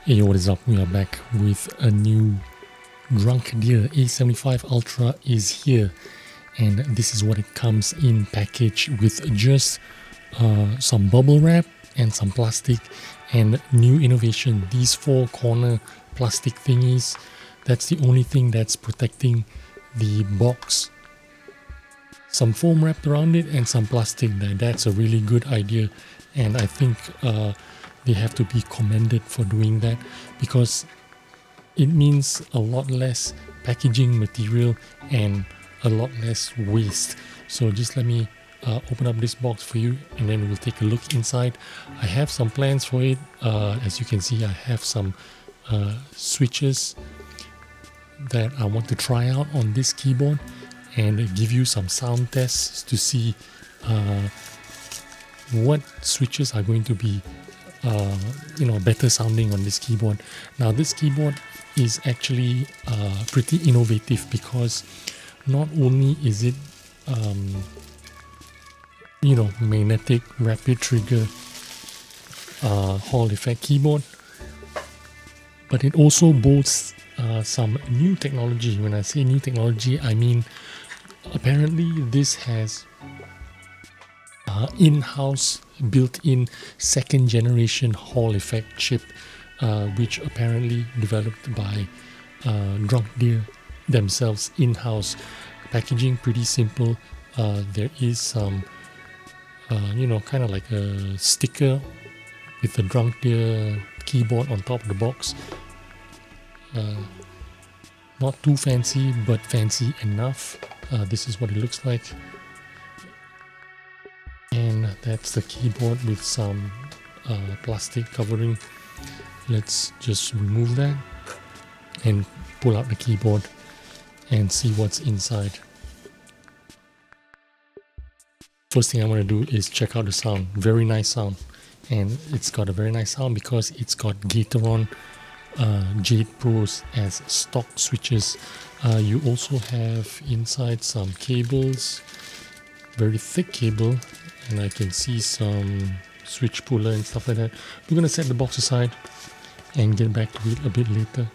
Hey, what is up? We are back with a new DrunkDeer A75 Ultra is here, and this is what it comes in package with just some bubble wrap and some plastic and new innovation. These four corner plastic thingies, that's the only thing that's protecting the box. Some foam wrapped around it and some plastic there. That's a really good idea, and I think they have to be commended for doing that because it means a lot less packaging material and a lot less waste. So just let me open up this box for you and then we'll take a look inside. I have some plans for it. As you can see, I have some switches that I want to try out on this keyboard and give you some sound tests to see what switches are going to be better sounding on this keyboard. Now this keyboard is actually pretty innovative because not only is it magnetic rapid trigger Hall effect keyboard, but it also boasts some new technology. When I say new technology, I mean apparently this has in-house built-in second generation Hall effect chip, which apparently developed by DrunkDeer themselves in-house. Packaging pretty simple. There is some kind of like a sticker with the DrunkDeer keyboard on top of the box. Not too fancy, but fancy enough. This is what it looks like. And that's the keyboard with some plastic covering. Let's just remove that and pull out the keyboard and see what's inside. First thing I want to do is check out the sound. Very nice sound, and it's got a very nice sound because it's got Gateron Jade Pros as stock switches. You also have inside some cables, very thick cable, and I can see some switch puller and stuff like that. We're gonna set the box aside and get back to it a bit later.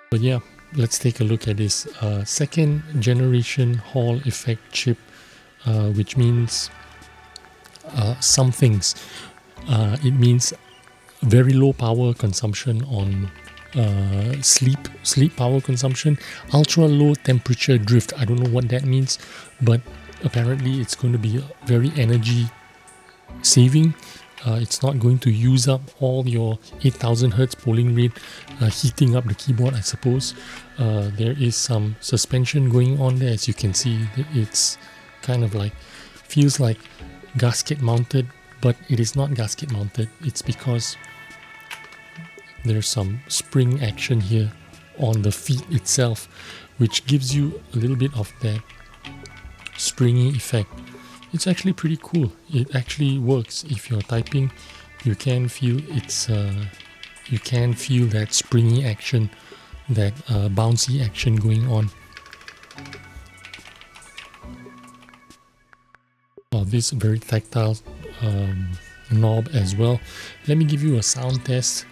But yeah, let's take a look at this second generation Hall effect chip, which means some things. It means very low power consumption on sleep power consumption, ultra low temperature drift. I don't know what that means, but apparently it's going to be very energy saving. It's not going to use up all your 8000 Hertz polling rate heating up the keyboard, I suppose. There is some suspension going on there. As you can see, it's kind of like feels like gasket mounted, but it is not gasket mounted. It's because there's some spring action here on the feet itself, which gives you a little bit of that springy effect. It's actually pretty cool. It actually works. If you're typing, you can feel you can feel that springy action, that bouncy action going on. This very tactile knob as well. Let me give you a sound test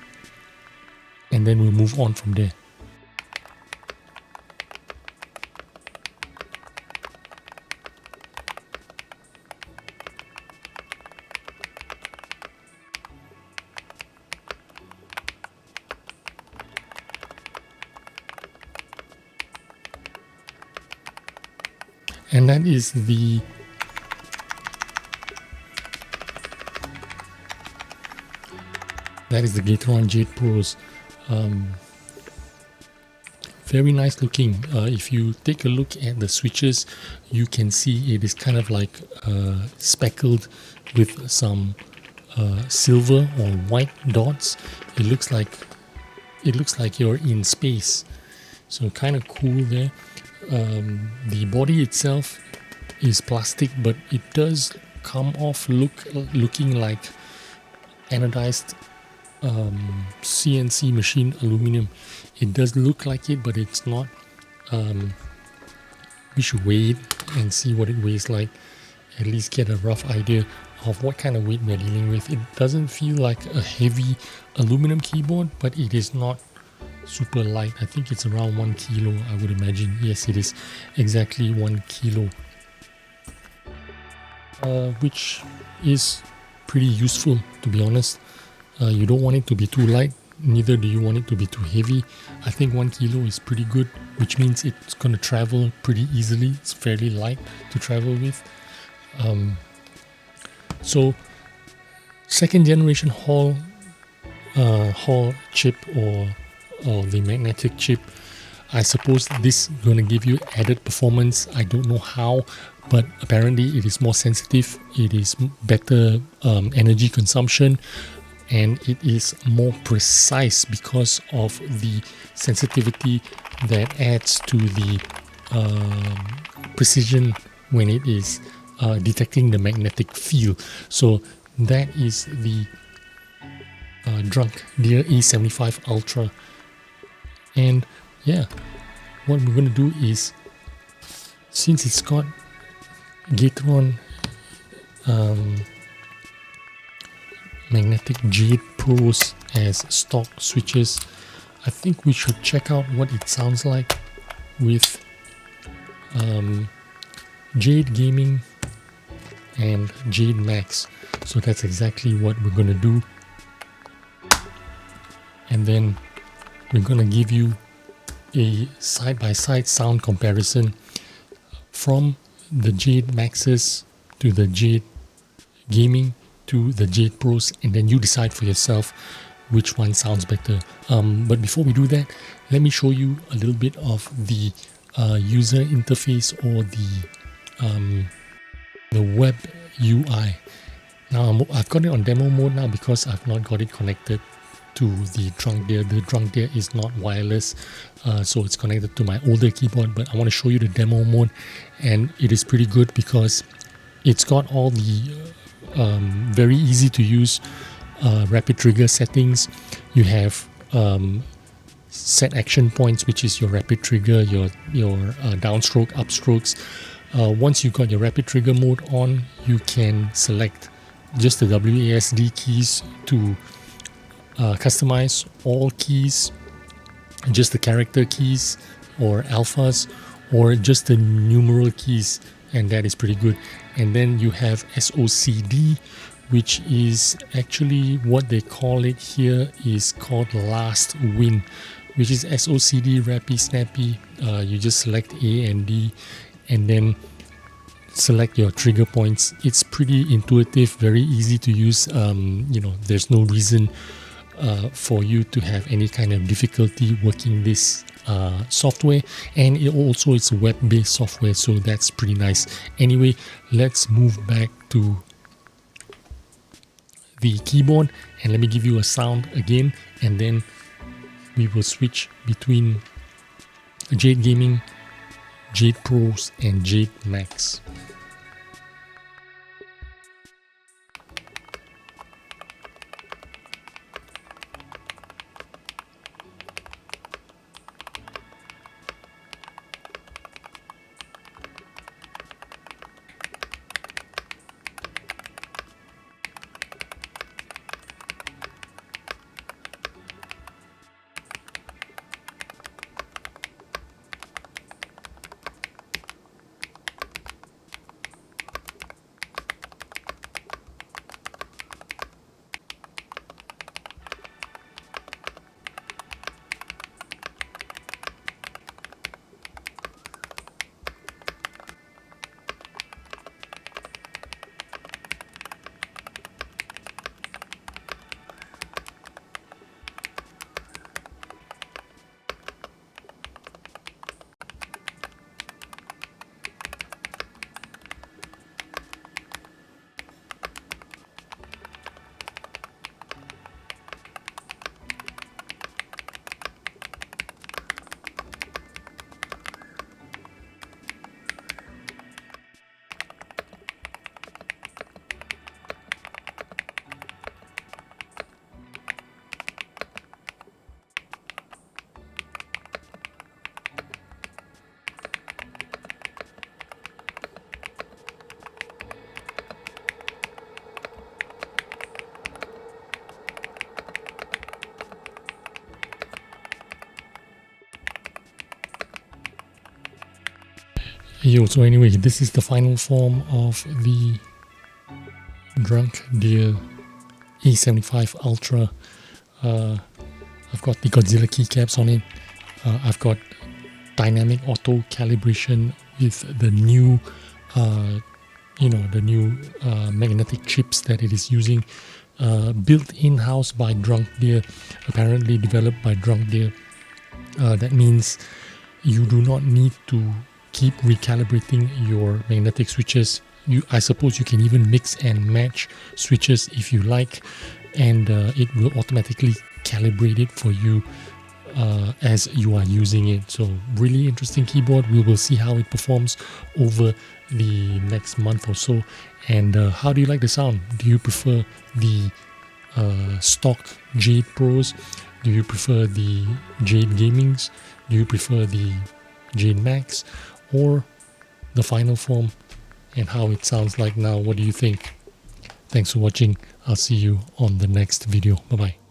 and then we'll move on from there. And that is the Gateron Jade Pros. Very nice looking. If you take a look at the switches, you can see it is kind of like speckled with some silver or white dots. It looks like you're in space. So kind of cool there. The body itself is plastic, but it does come off looking like anodized CNC machine aluminum. It does look like it, but it's not. We should weigh it and see what it weighs like. At least get a rough idea of what kind of weight we're dealing with. It doesn't feel like a heavy aluminum keyboard, but it is not super light. I think it's around 1 kilo, I would imagine. Yes, it is exactly 1 kilo, which is pretty useful, to be honest. You don't want it to be too light, neither do you want it to be too heavy. I think 1 kilo is pretty good, which means it's going to travel pretty easily. It's fairly light to travel with. So second generation Hall chip, or the magnetic chip, I suppose this is going to give you added performance. I don't know how, but apparently it is more sensitive, it is better energy consumption, and it is more precise because of the sensitivity that adds to the precision when it is detecting the magnetic field. So that is the DrunkDeer A75 Ultra. And yeah, what we're going to do is, since it's got Gateron magnetic Jade Pros as stock switches, I think we should check out what it sounds like with Jade Gaming and Jade Max. So that's exactly what we're going to do. And then we're going to give you a side-by-side sound comparison from the Jade Maxes to the Jade Gaming to the Jade Pros, and then you decide for yourself which one sounds better. But before we do that, let me show you a little bit of the user interface, or the web UI. Now I've got it on demo mode now because I've not got it connected to the DrunkDeer. The DrunkDeer is not wireless, so it's connected to my older keyboard, but I want to show you the demo mode, and it is pretty good because it's got all the very easy to use rapid trigger settings. You have set action points, which is your rapid trigger, your downstroke, upstrokes. Once you've got your rapid trigger mode on, you can select just the WASD keys to customize all keys, just the character keys or alphas, or just the numeral keys, and that is pretty good. And then you have SOCD, which is actually what they call it here is called last win, which is SOCD Rappy Snappy. You just select A and D and then select your trigger points. It's pretty intuitive, very easy to use. There's no reason for you to have any kind of difficulty working this software, and it also is a web-based software, so that's pretty nice. Anyway, let's move back to the keyboard, and let me give you a sound again, and then we will switch between Jade Gaming, Jade Pros, and Jade Max. Yo, so anyway, this is the final form of the DrunkDeer A75 Ultra. I've got the Godzilla keycaps on it. I've got dynamic auto calibration with the new magnetic chips that it is using, built in-house by DrunkDeer, apparently developed by DrunkDeer. That means you do not need to keep recalibrating your magnetic switches. I suppose you can even mix and match switches if you like, and it will automatically calibrate it for you as you are using it. So really interesting keyboard. We will see how it performs over the next month or so. And how do you like the sound? Do you prefer the stock Jade Pros? Do you prefer the Jade Gamings? Do you prefer the Jade Max or the final form, and how it sounds like now? What do you think? Thanks for watching. I'll see you on the next video. Bye bye.